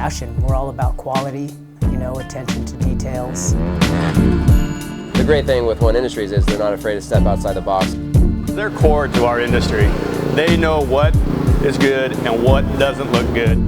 passion. We're all about quality, attention to details. The great thing with ONE Industries is they're not afraid to step outside the box. They're core to our industry. They know what is good and what doesn't look good.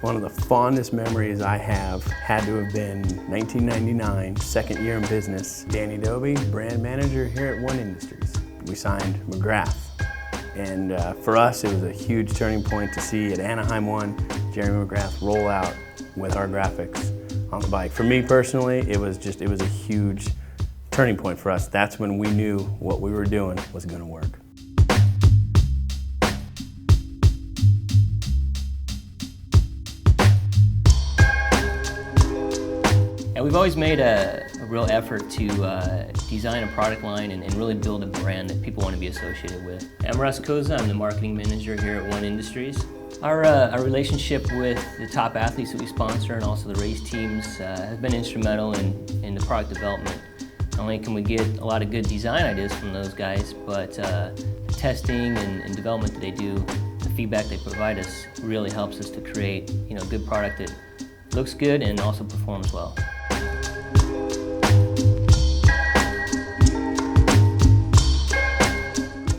One of the fondest memories I have had to have been 1999, second year in business. Danny Doby, brand manager here at ONE Industries. We signed McGrath. And for us, it was a huge turning point to see at Anaheim 1, Jeremy McGrath roll out with our graphics on the bike. For me personally, it was a huge turning point for us. That's when we knew what we were doing was gonna work. And we've always made a real effort to design a product line and really build a brand that people want to be associated with. I'm Russ Koza, I'm the marketing manager here at ONE Industries. Our relationship with the top athletes that we sponsor and also the race teams has been instrumental in the product development. Not only can we get a lot of good design ideas from those guys, but the testing and development that they do, the feedback they provide us really helps us to create a good product that looks good and also performs well.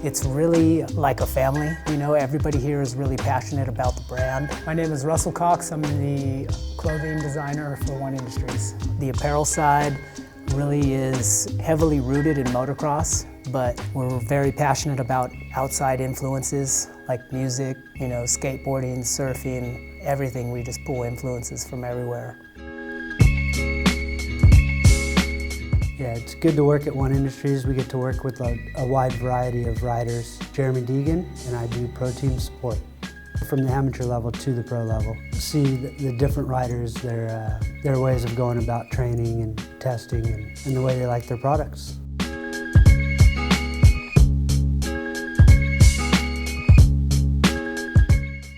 It's really like a family. Everybody here is really passionate about the brand. My name is Russell Cox. I'm the clothing designer for ONE Industries. The apparel side really is heavily rooted in motocross, but we're very passionate about outside influences like music, skateboarding, surfing, everything. We just pull influences from everywhere. Yeah, it's good to work at ONE Industries. We get to work with a wide variety of riders. Jeremy Deegan, and I do pro team support. From the amateur level to the pro level. See the different riders, their ways of going about training and testing and the way they like their products.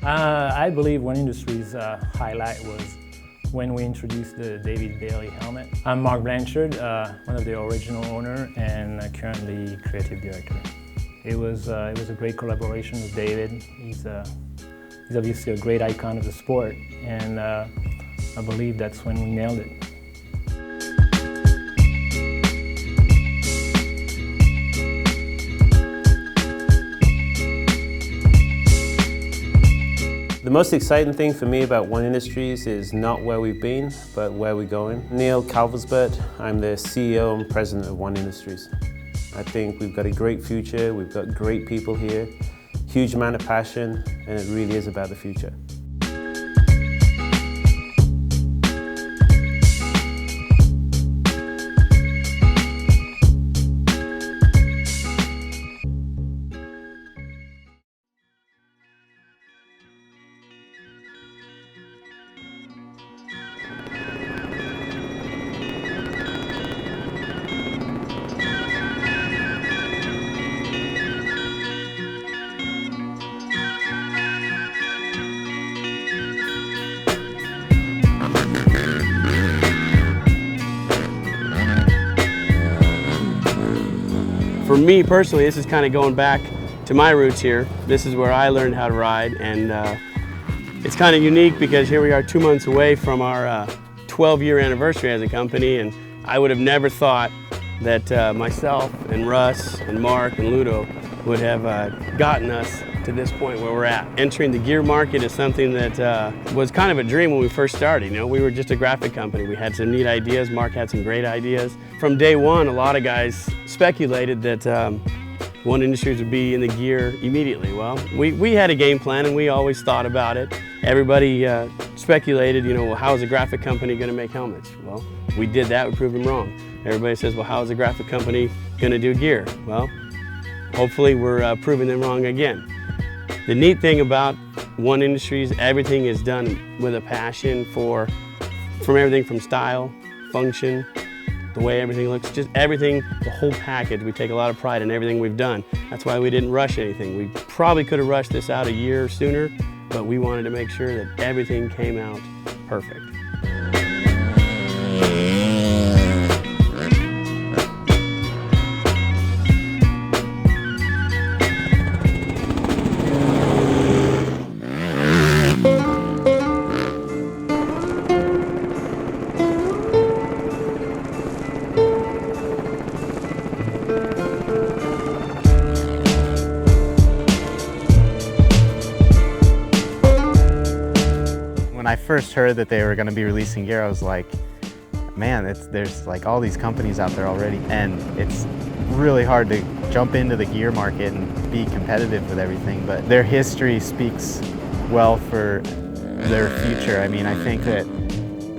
I believe ONE Industries' highlight was when we introduced the David Bailey helmet. I'm Mark Blanchard, one of the original owner and currently creative director. It was a great collaboration with David. He's obviously a great icon of the sport, and I believe that's when we nailed it. The most exciting thing for me about ONE Industries is not where we've been, but where we're going. Neil Calversbert, I'm the CEO and President of ONE Industries. I think we've got a great future, we've got great people here, huge amount of passion, and it really is about the future. For me personally, this is kind of going back to my roots here. This is where I learned how to ride, and it's kind of unique because here we are 2 months away from our 12-year anniversary as a company, and I would have never thought that myself and Russ and Mark and Ludo would have gotten us to this point where we're at. Entering the gear market is something that was kind of a dream when we first started. We were just a graphic company. We had some neat ideas. Mark had some great ideas. From day one, a lot of guys speculated that ONE Industries would be in the gear immediately. Well, we had a game plan and we always thought about it. Everybody speculated, well, how is a graphic company going to make helmets? Well, we did that, we proved them wrong. Everybody says, well, how is a graphic company going to do gear? Well, hopefully we're proving them wrong again. The neat thing about ONE Industries, everything is done with a passion for from everything from style, function, the way everything looks, just everything, the whole package. We take a lot of pride in everything we've done. That's why we didn't rush anything. We probably could have rushed this out a year sooner, but we wanted to make sure that everything came out perfect. When I first heard that they were going to be releasing gear, I was like, man, there's like all these companies out there already, and it's really hard to jump into the gear market and be competitive with everything, but their history speaks well for their future. I mean, I think that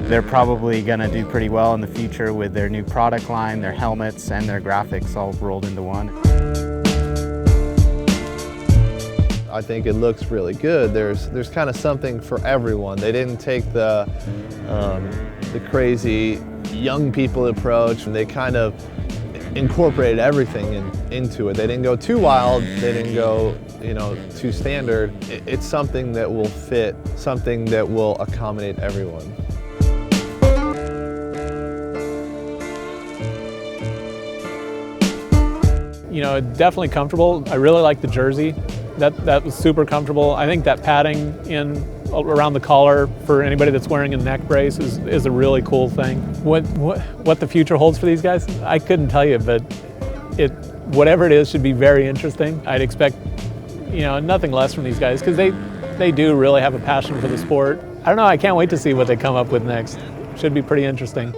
they're probably going to do pretty well in the future with their new product line, their helmets, and their graphics all rolled into one. I think it looks really good. There's kind of something for everyone. They didn't take the crazy young people approach, and they kind of incorporated everything into it. They didn't go too wild. They didn't go, too standard. It's something that will fit, something that will accommodate everyone. Definitely comfortable. I really like the jersey. That was super comfortable. I think that padding around the collar for anybody that's wearing a neck brace is a really cool thing. What the future holds for these guys, I couldn't tell you, but whatever it is should be very interesting. I'd expect nothing less from these guys, because they do really have a passion for the sport. I don't know, I can't wait to see what they come up with next. Should be pretty interesting.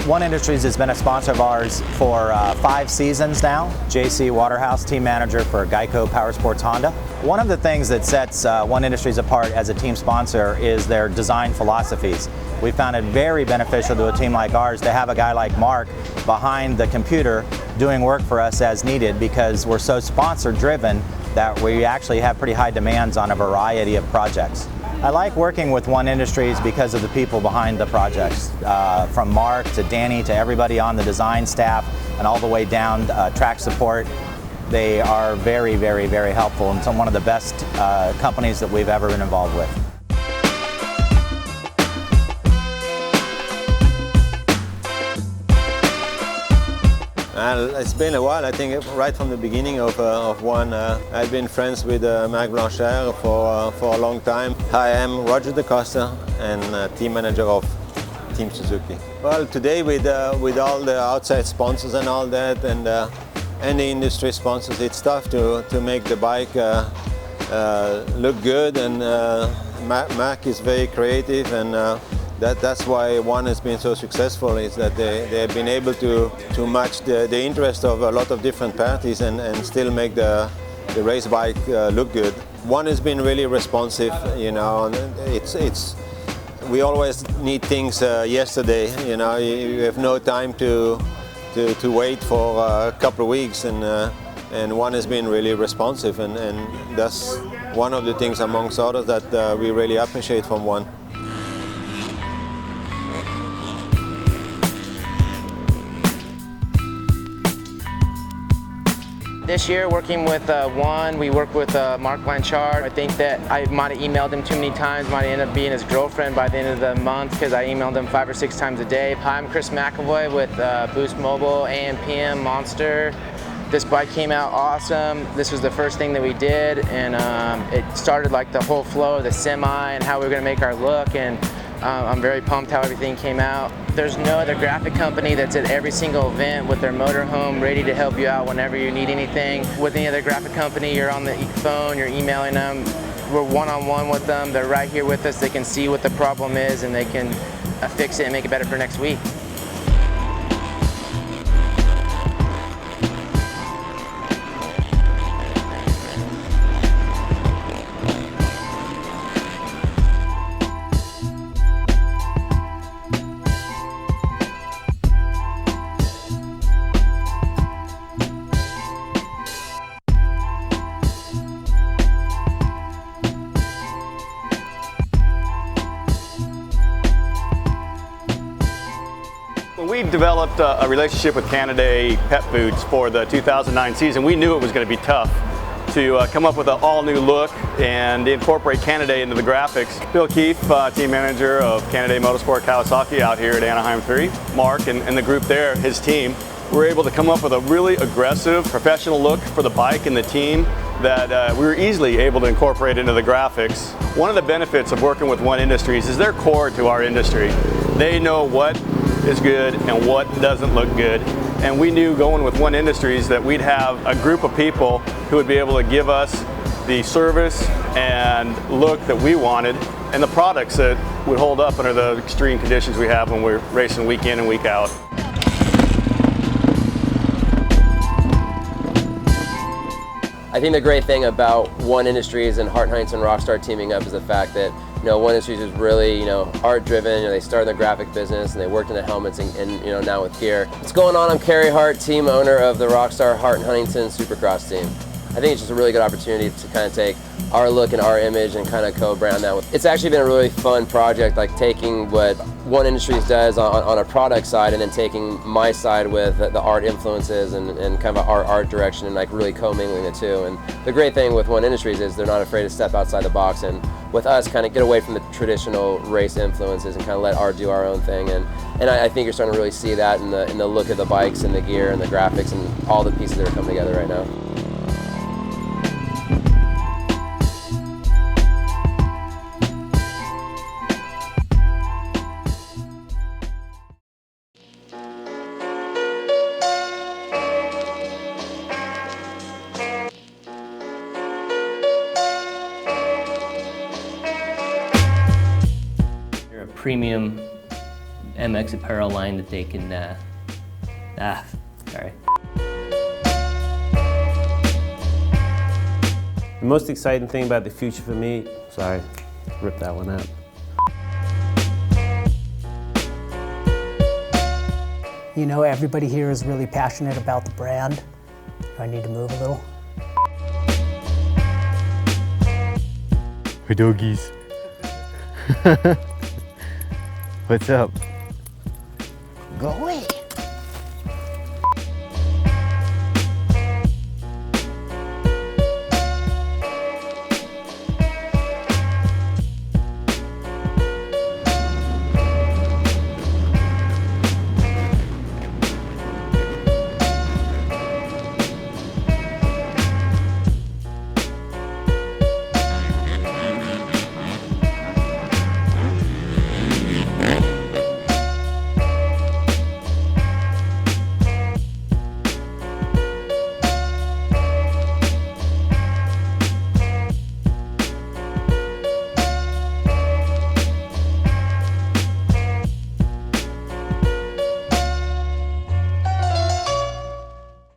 ONE Industries has been a sponsor of ours for 5 seasons now. JC Waterhouse, team manager for Geico Powersports Honda. One of the things that sets ONE Industries apart as a team sponsor is their design philosophies. We found it very beneficial to a team like ours to have a guy like Mark behind the computer doing work for us as needed, because we're so sponsor driven that we actually have pretty high demands on a variety of projects. I like working with ONE Industries because of the people behind the projects, from Mark to Danny to everybody on the design staff and all the way down track support. They are very, very, very helpful, and some one of the best companies that we've ever been involved with. It's been a while. I think right from the beginning of ONE, I've been friends with Marc Blanchard for a long time. Hi, I'm Roger DaCosta and team manager of Team Suzuki. Well, today with all the outside sponsors and all that, and the industry sponsors, it's tough to make the bike look good, and Marc is very creative, and that's why ONE has been so successful, is that they have been able to match the interest of a lot of different parties and still make the race bike look good. ONE has been really responsive, we always need things yesterday, you have no time to wait for a couple of weeks, and ONE has been really responsive, and that's one of the things amongst others that we really appreciate from ONE. This year, working with ONE, we worked with Marc Blanchard. I think that I might have emailed him too many times, might have ended up being his girlfriend by the end of the month, because I emailed him 5 or 6 times a day. Hi, I'm Chris McAvoy with Boost Mobile, AM/PM, Monster. This bike came out awesome. This was the first thing that we did, and it started like the whole flow of the semi and how we were going to make our look, and I'm very pumped how everything came out. There's no other graphic company that's at every single event with their motorhome ready to help you out whenever you need anything. With any other graphic company, you're on the phone, you're emailing them. We're one-on-one with them. They're right here with us. They can see what the problem is and they can fix it and make it better for next week. When we developed a relationship with Canada Pet Foods for the 2009 season, we knew it was going to be tough to come up with an all-new look and incorporate Canada into the graphics. Bill Keefe, team manager of Canada Motorsport Kawasaki out here at Anaheim 3, Mark and the group there, his team, were able to come up with a really aggressive, professional look for the bike and the team that we were easily able to incorporate into the graphics. One of the benefits of working with ONE Industries is they're core to our industry. They know what is good and what doesn't look good. And we knew going with ONE Industries that we'd have a group of people who would be able to give us the service and look that we wanted and the products that would hold up under the extreme conditions we have when we're racing week in and week out. I think the great thing about ONE Industries and Hart Heinz and Rockstar teaming up is the fact that ONE Industries is really art driven. They started in the graphic business and they worked in the helmets and now with gear. What's going on? I'm Kerry Hart, team owner of the Rockstar Hart and Huntington Supercross team. I think it's just a really good opportunity to kind of take our look and our image and kind of co-brand that. It's actually been a really fun project, like taking what ONE Industries does on a product side and then taking my side with the art influences and kind of our art direction and like really co-mingling the two. And the great thing with ONE Industries is they're not afraid to step outside the box and with us kind of get away from the traditional race influences and kind of let art do our own thing. And I think you're starting to really see that in the look of the bikes and the gear and the graphics and all the pieces that are coming together right now. Premium MX apparel line that they can, sorry. The most exciting thing about the future for me, sorry, ripped that one out. Everybody here is really passionate about the brand. I need to move a little. Hey doggies. What's up? Go away.